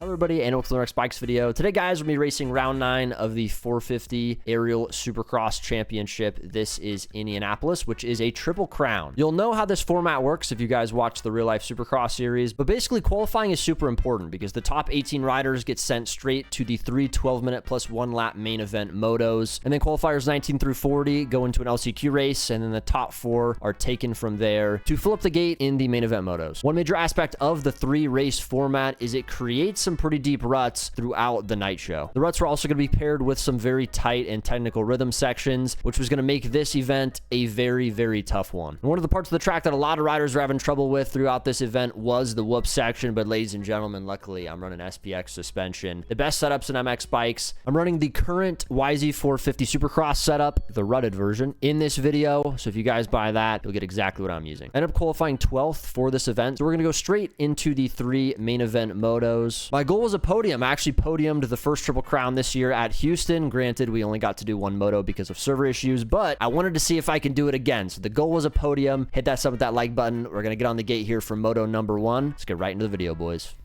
Hello everybody, and welcome to the next Bikes video. Today, guys, we're going to be racing round 9 of the 450 Aerial Supercross Championship. This is Indianapolis, which is a triple crown. You'll know how this format works if you guys watch the real life Supercross series, but basically qualifying is super important because the top 18 riders get sent straight to the 3 12-minute plus 1 lap main event motos, and then qualifiers 19 through 40 go into an LCQ race, and then the top 4 are taken from there to fill up the gate in the main event motos. One major aspect of the 3-race format is it creates some pretty deep ruts throughout the night show. The ruts were also going to be paired with some very tight and technical rhythm sections, which was going to make this event a very, very tough one. And one of the parts of the track that a lot of riders were having trouble with throughout this event was the whoop section, but ladies and gentlemen, luckily I'm running SPX suspension, the best setups in MX bikes. I'm running the current YZ450 Supercross setup, the rutted version, in this video, so if you guys buy that, you'll get exactly what I'm using. I ended up qualifying 12th for this event, so we're going to go straight into the 3 main event motos. My goal was a podium. I actually podiumed the first Triple Crown this year at Houston. Granted, we only got to do 1 moto because of server issues, but I wanted to see if I can do it again. So the goal was a podium. Hit that sub with that like button. We're going to get on the gate here for moto number 1. Let's get right into the video, boys.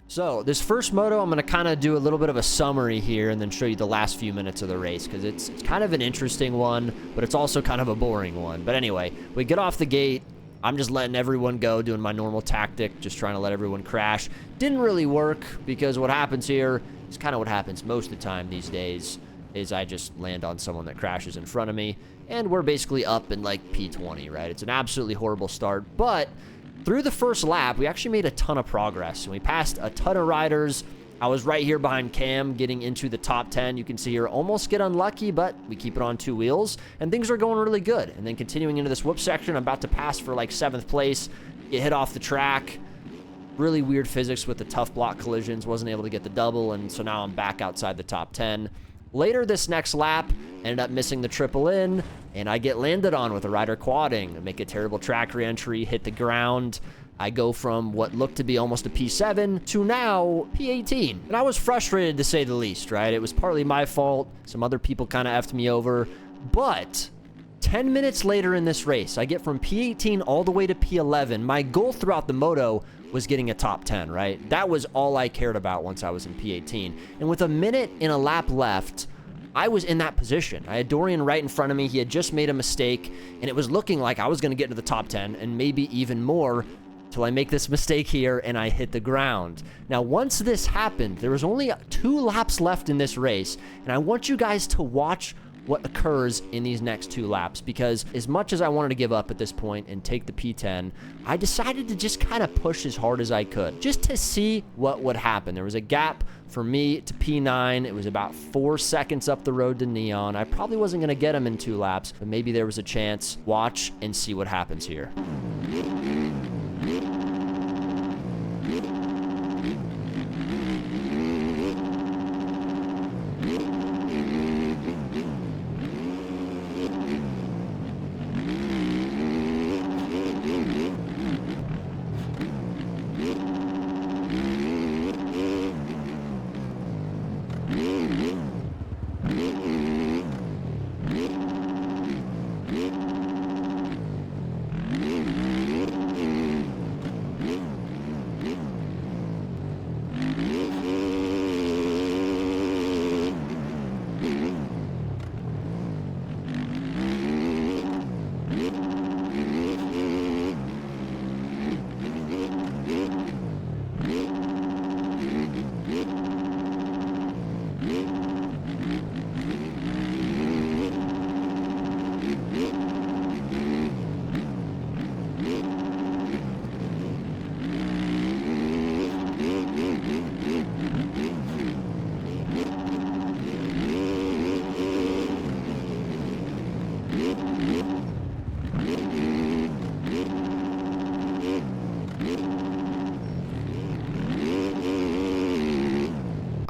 So this first moto, I'm going to kind of do a little bit of a summary here and then show you the last few minutes of the race because it's kind of an interesting one, but it's also kind of a boring one. But anyway, we get off the gate. I'm just letting everyone go, doing my normal tactic, just trying to let everyone crash. Didn't really work because what happens here is kind of what happens most of the time these days is I just land on someone that crashes in front of me, and we're basically up in like P20, right? It's an absolutely horrible start, but through the first lap, we actually made a ton of progress, and we passed a ton of riders. I was right here behind Cam getting into the top 10. You can see here, almost get unlucky, but we keep it on 2 wheels, and things are going really good. And then continuing into this whoop section, I'm about to pass for like 7th place, get hit off the track. Really weird physics with the tough block collisions, wasn't able to get the double, and so now I'm back outside the top 10. Later this next lap, ended up missing the triple in, and I get landed on with a rider quadding. I make a terrible track re-entry, hit the ground. I go from what looked to be almost a P7 to now P18. And I was frustrated to say the least, right? It was partly my fault. Some other people kind of effed me over. But 10 minutes later in this race, I get from P18 all the way to P11. My goal throughout the moto was getting a top 10, right? That was all I cared about once I was in P18. And with a minute and a lap left, I was in that position. I had Dorian right in front of me. He had just made a mistake, and it was looking like I was going to get into the top 10 and maybe even more till I make this mistake here and I hit the ground. Now, once this happened, there was only 2 laps left in this race, and I want you guys to watch what occurs in these next 2 laps, because as much as I wanted to give up at this point and take the P10, I decided to just kind of push as hard as I could just to see what would happen. There was a gap for me to P9. It was about 4 seconds up the road to Neon. I probably wasn't going to get him in 2 laps, but maybe there was a chance. Watch and see what happens here.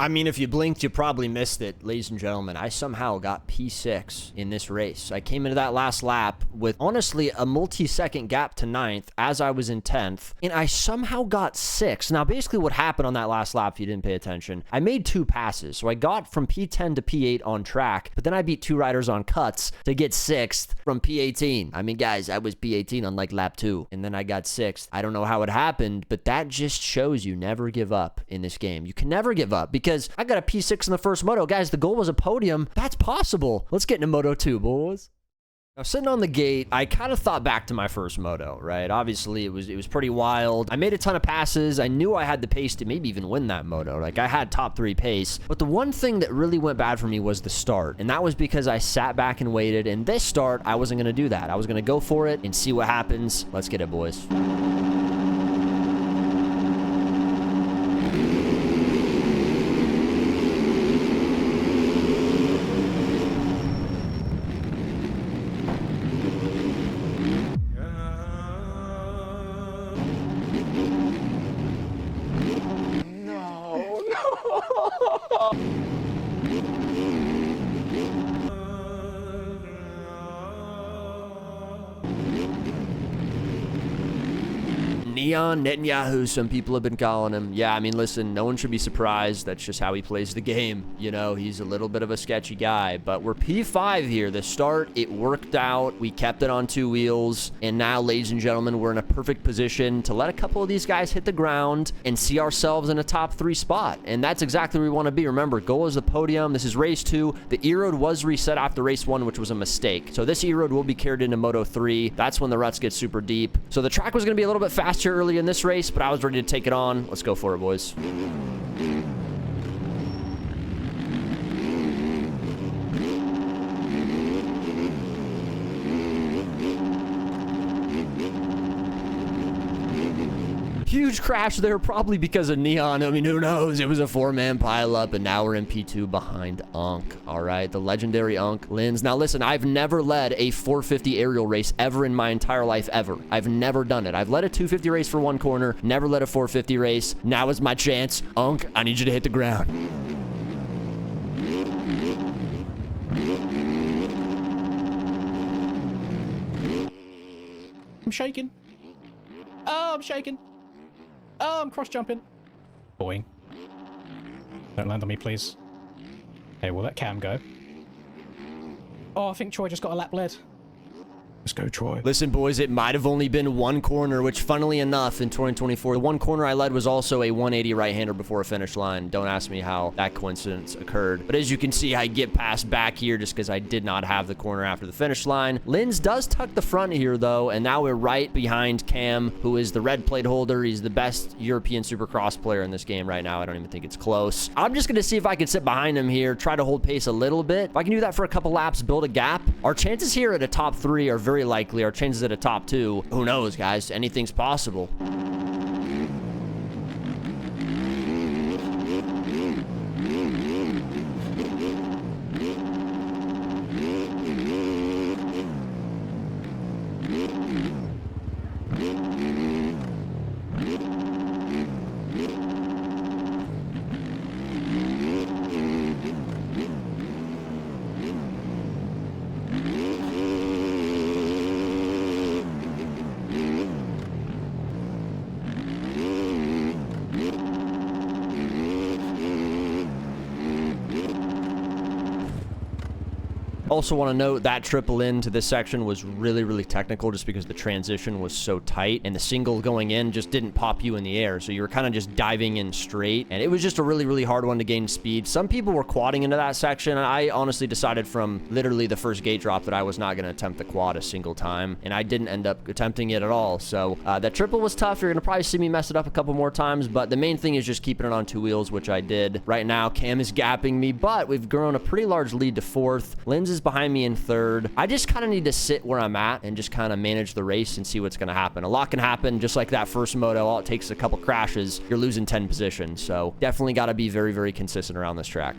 I mean, if you blinked, you probably missed it. Ladies and gentlemen, I somehow got P6 in this race. I came into that last lap with, honestly, a multi-second gap to 9th as I was in 10th, and I somehow got 6th. Now, basically what happened on that last lap, if you didn't pay attention, I made 2 passes. So I got from P10 to P8 on track, but then I beat 2 riders on cuts to get 6th from P18. I mean, guys, I was P18 on like lap 2, and then I got 6th. I don't know how it happened, but that just shows you never give up in this game. You can never give up because I got a P6 in the first moto. Guys, the goal was a podium. That's possible. Let's get into Moto 2, boys. Now, sitting on the gate, I kind of thought back to my first moto, right? Obviously, it was pretty wild. I made a ton of passes. I knew I had the pace to maybe even win that moto. Like, I had top 3 pace. But the one thing that really went bad for me was the start. And that was because I sat back and waited. And this start, I wasn't going to do that. I was going to go for it and see what happens. Let's get it, boys. Neon Netanyahu, some people have been calling him. Yeah, I mean, listen, no one should be surprised. That's just how he plays the game. You know, he's a little bit of a sketchy guy, but we're P5 here. The start, it worked out. We kept it on 2 wheels, and now, ladies and gentlemen, we're in a perfect position to let a couple of these guys hit the ground and see ourselves in a top 3 spot, and that's exactly where we want to be. Remember, goal is the podium. This is race 2. The E-Road was reset after race 1, which was a mistake. So this E-Road will be carried into Moto 3. That's when the ruts get super deep. So the track was going to be a little bit faster early in this race, but I was ready to take it on. Let's go for it, boys. Huge crash there, probably because of Neon. I mean, who knows? It was a 4-man pileup, and now we're in P2 behind Unk. All right, the legendary Unk Lins. Now, listen, I've never led a 450 aerial race ever in my entire life, ever. I've never done it. I've led a 250 race for 1 corner, never led a 450 race. Now is my chance. Unk, I need you to hit the ground. I'm shaking. Oh, I'm shaking. Oh, I'm cross-jumping. Boing. Don't land on me, please. Okay, we'll let Cam go. Oh, I think Troy just got a lap lead. Let's go, Troy. Listen, boys, it might have only been 1 corner, which, funnily enough, in 2024, the 1 corner I led was also a 180 right-hander before a finish line. Don't ask me how that coincidence occurred. But as you can see, I get past back here just because I did not have the corner after the finish line. Lins does tuck the front here, though, and now we're right behind Cam, who is the red plate holder. He's the best European Supercross player in this game right now. I don't even think it's close. I'm just going to see if I can sit behind him here, try to hold pace a little bit. If I can do that for a couple laps, build a gap, our chances here at a top 3 are very likely. Our chances at a top 2, who knows, guys? Anything's possible. Also want to note that triple into this section was really, really technical just because the transition was so tight, and the single going in just didn't pop you in the air. So you were kind of just diving in straight, and it was just a really, really hard one to gain speed. Some people were quadding into that section. I honestly decided from literally the first gate drop that I was not going to attempt the quad a single time, and I didn't end up attempting it at all. So that triple was tough. You're going to probably see me mess it up a couple more times, but the main thing is just keeping it on 2 wheels, which I did. Right now, Cam is gapping me, but we've grown a pretty large lead to 4th. Lins is behind me in 3rd. I just kind of need to sit where I'm at and just kind of manage the race and see what's going to happen. A lot can happen, just like that first moto. All it takes is a couple crashes. You're losing 10 positions. So definitely got to be very, very consistent around this track.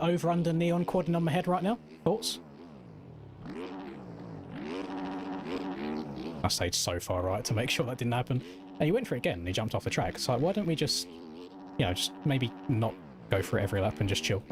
over under neon quadding on my head right now. Thoughts? I stayed so far right to make sure that didn't happen. And he went for it again and he jumped off the track. It's like, why don't we just, you know, just maybe not go for it every lap and just chill.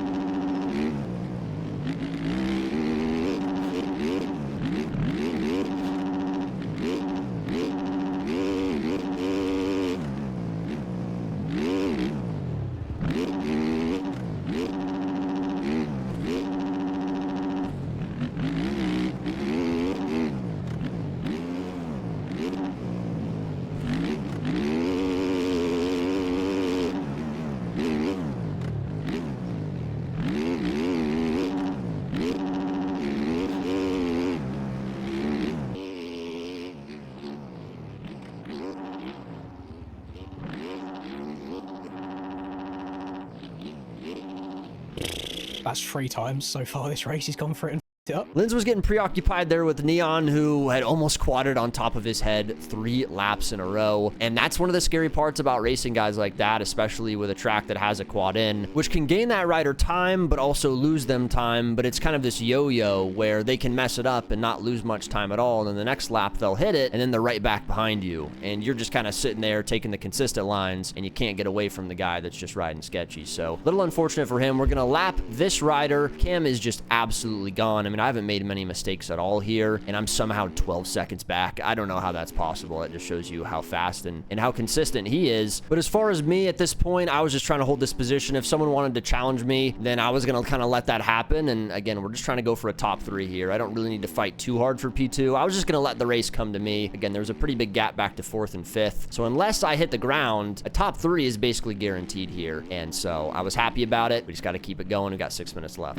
That's 3 times so far this race he's gone for it and f***ed it up. Linz was getting preoccupied there with Neon, who had almost quadded on top of his head 3 laps in a row. And that's one of the scary parts about racing guys like that, especially with a track that has a quad in, which can gain that rider time, but also lose them time. But it's kind of this yo-yo where they can mess it up and not lose much time at all. And then the next lap, they'll hit it, and then they're right back behind you. And you're just kind of sitting there taking the consistent lines, and you can't get away from the guy that's just riding sketchy. So a little unfortunate for him. We're going to lap this rider. Cam is just absolutely gone. I mean, I haven't made many mistakes at all here, and I'm somehow 12 seconds back. I don't know how that's possible. It just shows you how fast and how consistent he is. But as far as me at this point, I was just trying to hold this position. If someone wanted to challenge me, then I was going to kind of let that happen. And again, we're just trying to go for a top 3 here. I don't really need to fight too hard for P2. I was just going to let the race come to me. Again, there was a pretty big gap back to 4th and 5th. So unless I hit the ground, a top 3 is basically guaranteed here. And so I was happy about it. We just got to keep it going. We've got 6 minutes left.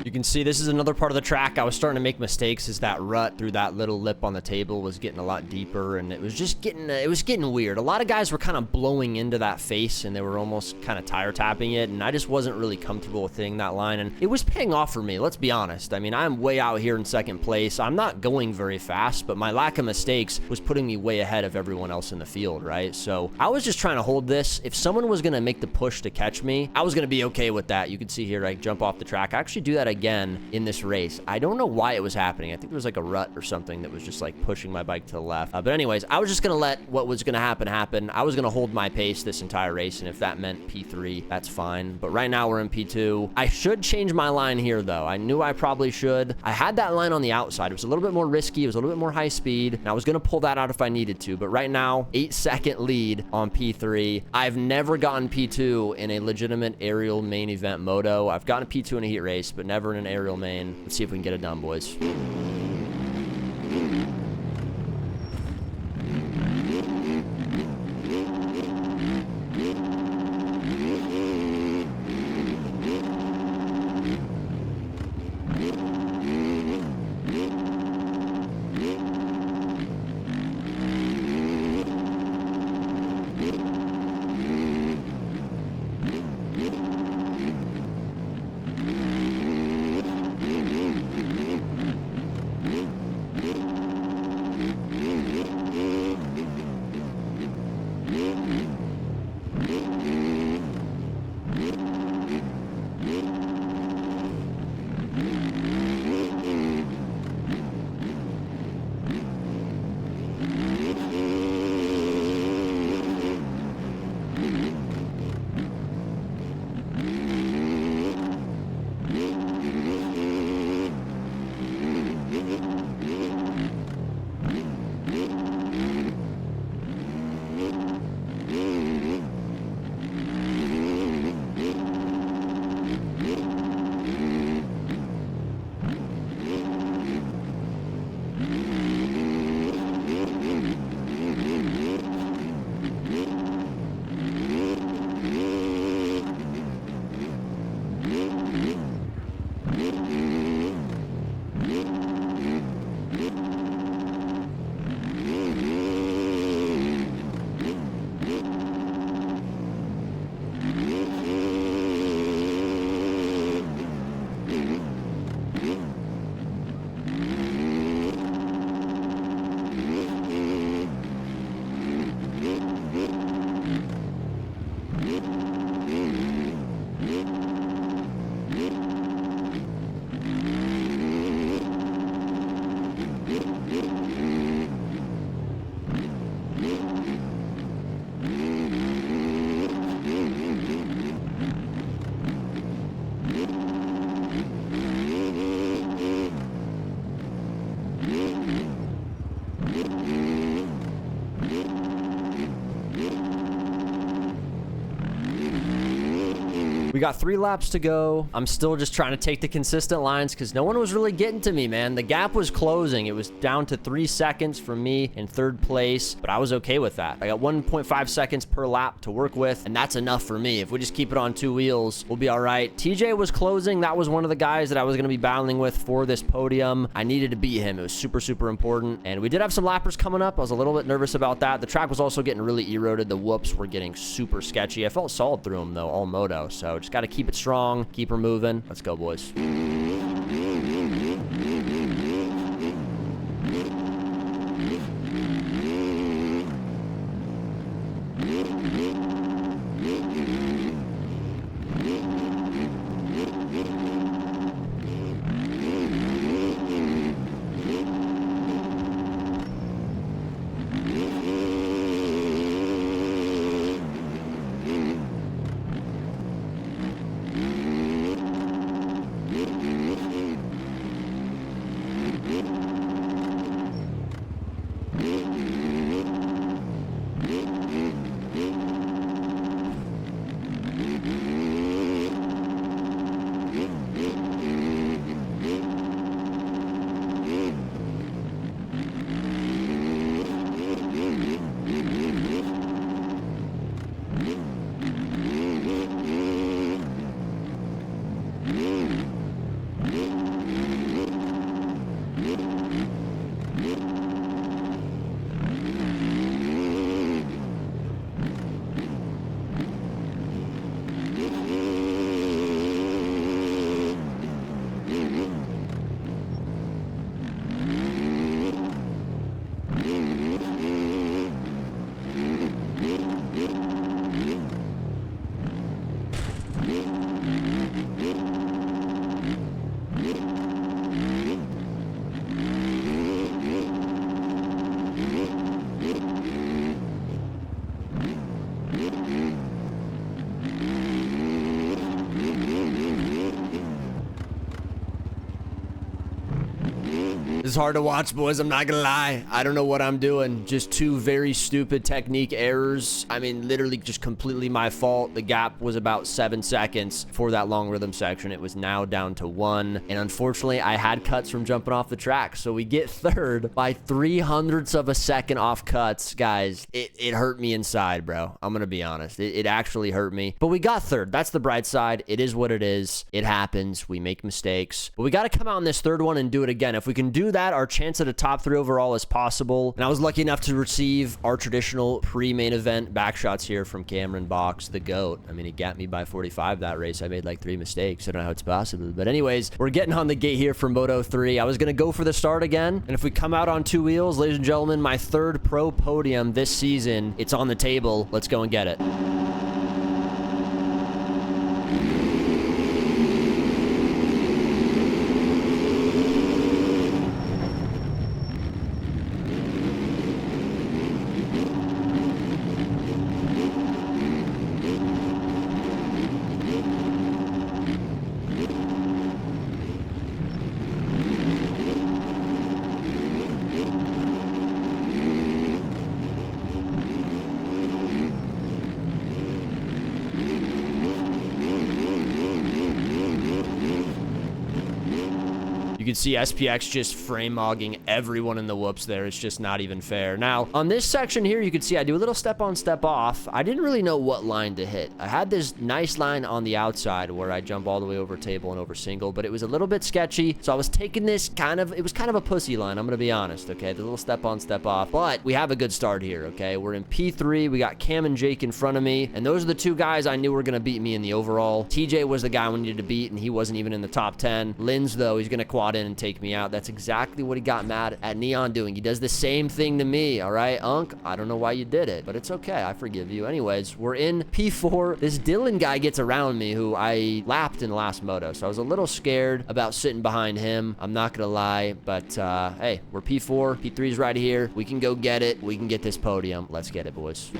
You can see this is another part of the track. I was starting to make mistakes as that rut through that little lip on the table was getting a lot deeper, and it was just getting weird. A lot of guys were kind of blowing into that face, and they were almost kind of tire tapping it, and I just wasn't really comfortable with hitting that line, and it was paying off for me. Let's be honest. I mean, I'm way out here in 2nd place. I'm not going very fast, but my lack of mistakes was putting me way ahead of everyone else in the field, right? So I was just trying to hold this. If someone was going to make the push to catch me, I was going to be okay with that. You can see here, I jump off the track. I actually do that again in this race. I don't know why it was happening. I think there was like a rut or something that was just like pushing my bike to the left. But anyways, I was just going to let what was going to happen. I was going to hold my pace this entire race, and if that meant P3, that's fine. But right now we're in P2. I should change my line here, though. I knew I probably should. I had that line on the outside. It was a little bit more risky. It was a little bit more high speed, and I was going to pull that out if I needed to. But right now, 8-second lead on P3. I've never gotten P2 in a legitimate aerial main event moto. I've gotten P2 in a heat race, but never in an aerial main. Let's see if we can get it done, boys. We got 3 laps to go. I'm still just trying to take the consistent lines because no one was really getting to me, man. The gap was closing. It was down to 3 seconds for me in 3rd place, but I was okay with that. I got 1.5 seconds per lap to work with, and that's enough for me. If we just keep it on 2 wheels, we'll be all right. TJ was closing. That was one of the guys that I was going to be battling with for this podium. I needed to beat him. It was super, super important, and we did have some lappers coming up. I was a little bit nervous about that. The track was also getting really eroded. The whoops were getting super sketchy. I felt solid through them, though, all moto, so just got to keep it strong, keep her moving. Let's go, boys. It's hard to watch, boys. I'm not gonna lie. I don't know what I'm doing. Just 2 very stupid technique errors. I mean, literally just completely my fault. The gap was about 7 seconds for that long rhythm section. It was now down to 1. And unfortunately, I had cuts from jumping off the track. So we get 3rd by 0.03 of a second off cuts. Guys, it hurt me inside, bro. I'm gonna be honest. It actually hurt me. But we got 3rd. That's the bright side. It is what it is. It happens. We make mistakes. But we got to come out in this 3rd one and do it again. If we can do that, our chance at a top 3 overall is possible. And I was lucky enough to receive our traditional pre-main event backshots here from Cameron Box, the GOAT. I mean, he got me by 45 that race. I made like 3 mistakes. I don't know how it's possible. But anyways, we're getting on the gate here for Moto 3. I was going to go for the start again. And if we come out on 2 wheels, ladies and gentlemen, my 3rd pro podium this season, it's on the table. Let's go and get it. You can see SPX just frame mogging everyone in the whoops there. It's just not even fair. Now, on this section here, you can see I do a little step on, step off. I didn't really know what line to hit. I had this nice line on the outside where I jump all the way over table and over single, but it was a little bit sketchy. So I was taking this it was kind of a pussy line. I'm going to be honest, okay? The little step on, step off. But we have a good start here, okay? We're in P3. We got Cam and Jake in front of me, and those are the 2 guys I knew were going to beat me in the overall. TJ was the guy we needed to beat, and he wasn't even in the top 10. Linz, though, he's going to quad in and take me out. That's exactly what he got mad at Neon doing. He does the same thing to me, all right? Unk, I don't know why you did it, but it's okay. I forgive you. Anyways, we're in P4. This Dylan guy gets around me, who I lapped in the last moto, so I was a little scared about sitting behind him. I'm not gonna lie, but hey, we're P4. P3's right here. We can go get it. We can get this podium. Let's get it, boys.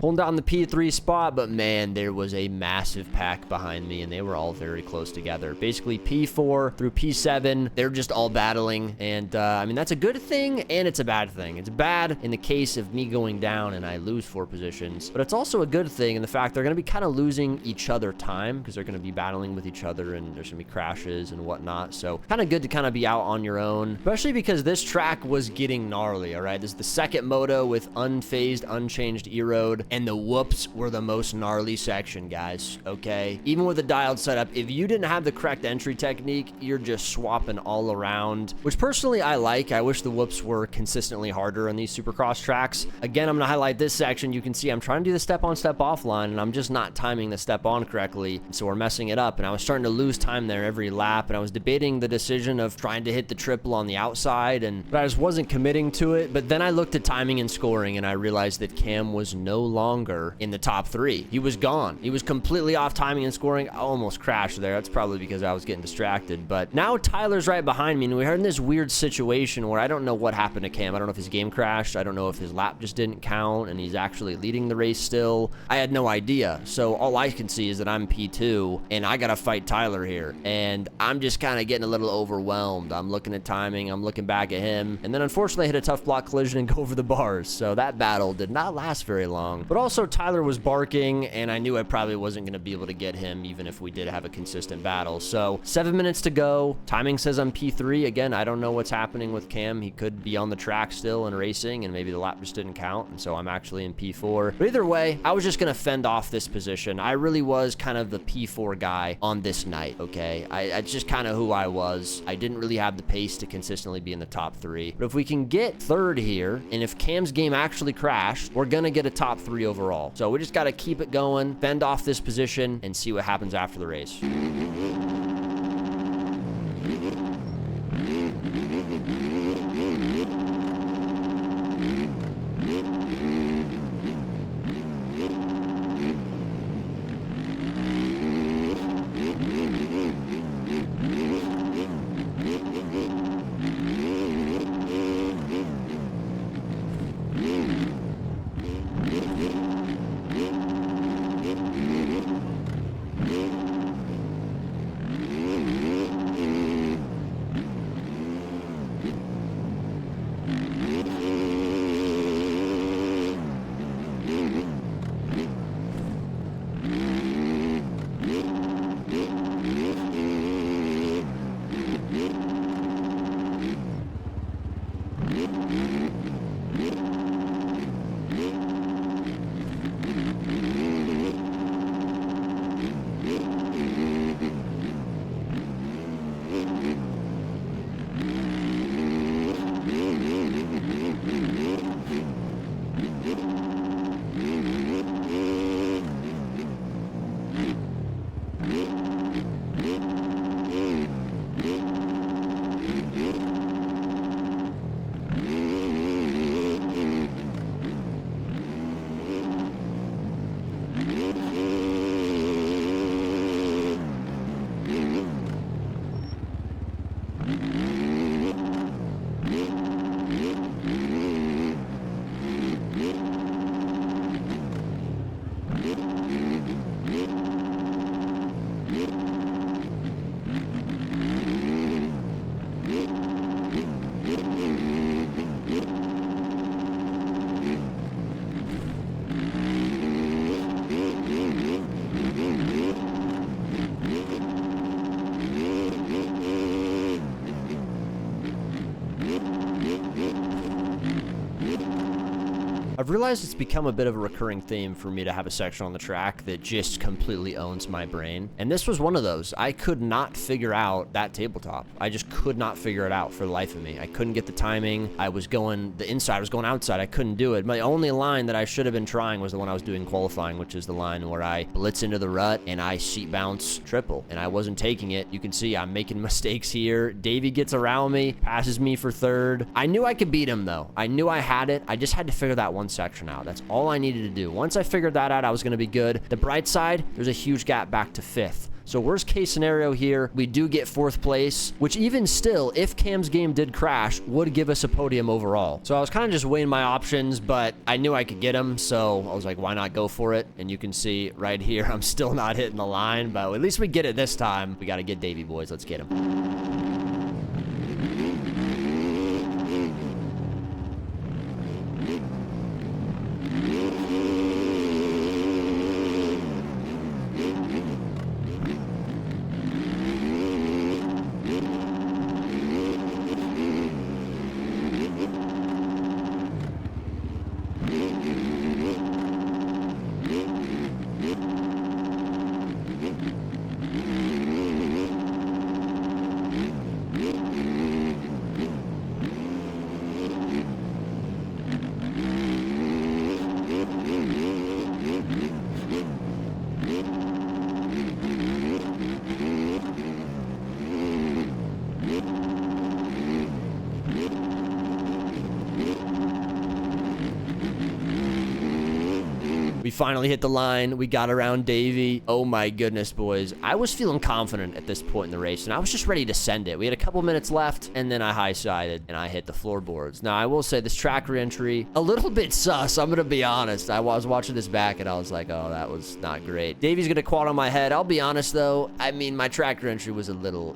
holding down the P3 spot, but man, there was a massive pack behind me, and they were all very close together. Basically, P4 through P7, they're just all battling, and I mean, that's a good thing, and it's a bad thing. It's bad in the case of me going down and I lose 4 positions, but it's also a good thing in the fact they're going to be kind of losing each other time because they're going to be battling with each other, and there's going to be crashes and whatnot. So kind of good to kind of be out on your own, especially because this track was getting gnarly. All right, this is the second moto with unfazed, unchanged E-road, and the whoops were the most gnarly section, guys. Okay, even with the dialed setup, if you didn't have the correct entry technique, you're just swapping all around, which personally I like. I wish the whoops were consistently harder on these Supercross tracks. Again, I'm gonna highlight this section. You can see I'm trying to do the step on, step off line, and I'm just not timing the step on correctly, so we're messing it up, and I was starting to lose time there every lap, and I was debating the decision of trying to hit the triple on the outside, but I just wasn't committing to it. But then I looked at timing and scoring, and I realized that Cam was no longer in the top 3. He was gone. He was completely off timing and scoring. I almost crashed there. That's probably because I was getting distracted, but now Tyler's right behind me, and we're in this weird situation where I don't know what happened to Cam. I don't know if his game crashed. I don't know if his lap just didn't count, and he's actually leading the race still. I had no idea. So all I can see is that I'm P2, and I gotta fight Tyler here, and I'm just kind of getting a little overwhelmed. I'm looking at timing, I'm looking back at him, and then unfortunately I hit a tough block collision and go over the bars. So that battle did not last very long, but also Tyler was barking, and I knew I probably wasn't going to be able to get him even if we did have a consistent battle. So 7 minutes to go. Timing says I'm P3. Again, I don't know what's happening with Cam. He could be on the track still and racing, and maybe the lap just didn't count, and so I'm actually in P4. But either way, I was just going to fend off this position. I really was kind of the P4 guy on this night, okay? It's just kind of who I was. I didn't really have the pace to consistently be in the top 3. But if we can get 3rd here, and if Cam's game actually crashed, we're going to get a top 3 overall. So we just got to keep it going, fend off this position, and see what happens after the race. I've realized it's become a bit of a recurring theme for me to have a section on the track that just completely owns my brain. And this was one of those. I could not figure out that tabletop. I just could not figure it out for the life of me. I couldn't get the timing. I was going the inside, I was going outside. I couldn't do it. My only line that I should have been trying was the one I was doing qualifying, which is the line where I blitz into the rut and I seat bounce triple. And I wasn't taking it. You can see I'm making mistakes here. Davey gets around me, passes me for third. I knew I could beat him though. I knew I had it. I just had to figure that one one section out. That's all I needed to do. Once I figured that out, I was going to be good. The bright side, there's a huge gap back to 5th. So worst case scenario here, we do get 4th place, which even still, if Cam's game did crash, would give us a podium overall. So I was kind of just weighing my options, but I knew I could get him. So I was like, why not go for it? And you can see right here, I'm still not hitting the line, but at least we get it this time. We got to get Davey, boys. Let's get him. We finally hit the line. We got around Davey. Oh my goodness, boys. I was feeling confident at this point in the race, and I was just ready to send it. We had a couple minutes left, and then I high-sided, and I hit the floorboards. Now, I will say this track reentry, a little bit sus. I'm going to be honest. I was watching this back, and I was like, oh, that was not great. Davey's going to quad on my head. I'll be honest, though. I mean, my track reentry was a little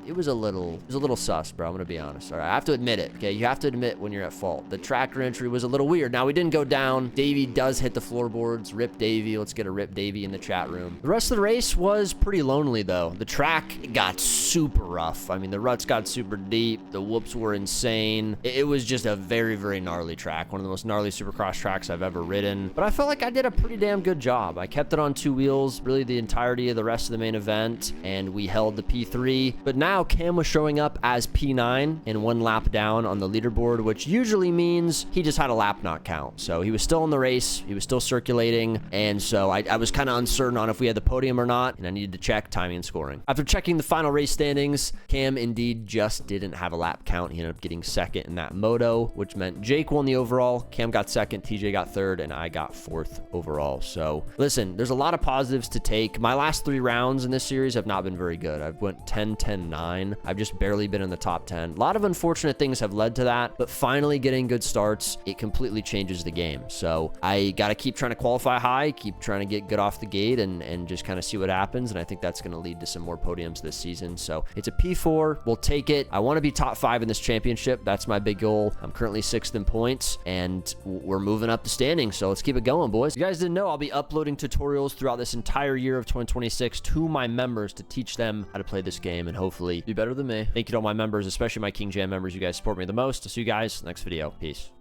sus, bro. I'm going to be honest. All right, I have to admit it, okay? You have to admit when you're at fault. The track reentry was a little weird. Now, we didn't go down. Davey does hit the floorboards. Rip Davey. Let's get a Rip Davey in the chat room. The rest of the race was pretty lonely, though. The track got super rough. I mean, the ruts got super deep. The whoops were insane. It was just a very, very gnarly track. One of the most gnarly Supercross tracks I've ever ridden. But I felt like I did a pretty damn good job. I kept it on 2 wheels, really the entirety of the rest of the main event, and we held the P3. But now Cam was showing up as P9 and 1 lap down on the leaderboard, which usually means he just had a lap not count. So he was still in the race. He was still circulating. And so I was kind of uncertain on if we had the podium or not, and I needed to check timing and scoring. After checking the final race standings, Cam indeed just didn't have a lap count. He ended up getting 2nd in that Moto, which meant Jake won the overall, Cam got 2nd, TJ got 3rd, and I got 4th overall. So listen, there's a lot of positives to take. My last 3 rounds in this series have not been very good. I've went 10, 10, 9. I've just barely been in the top 10. A lot of unfortunate things have led to that, but finally getting good starts, it completely changes the game. So I got to keep trying to qualify high, keep trying to get good off the gate and just kind of see what happens. And I think that's going to lead to some more podiums this season. So it's a P4. We'll take it. I want to be top 5 in this championship. That's my big goal. I'm currently 6th in points, and we're moving up the standings. So let's keep it going, boys. You guys didn't know I'll be uploading tutorials throughout this entire year of 2026 to my members to teach them how to play this game and hopefully be better than me. Thank you to all my members, especially my King Jam members. You guys support me the most. I'll see you guys next video. Peace.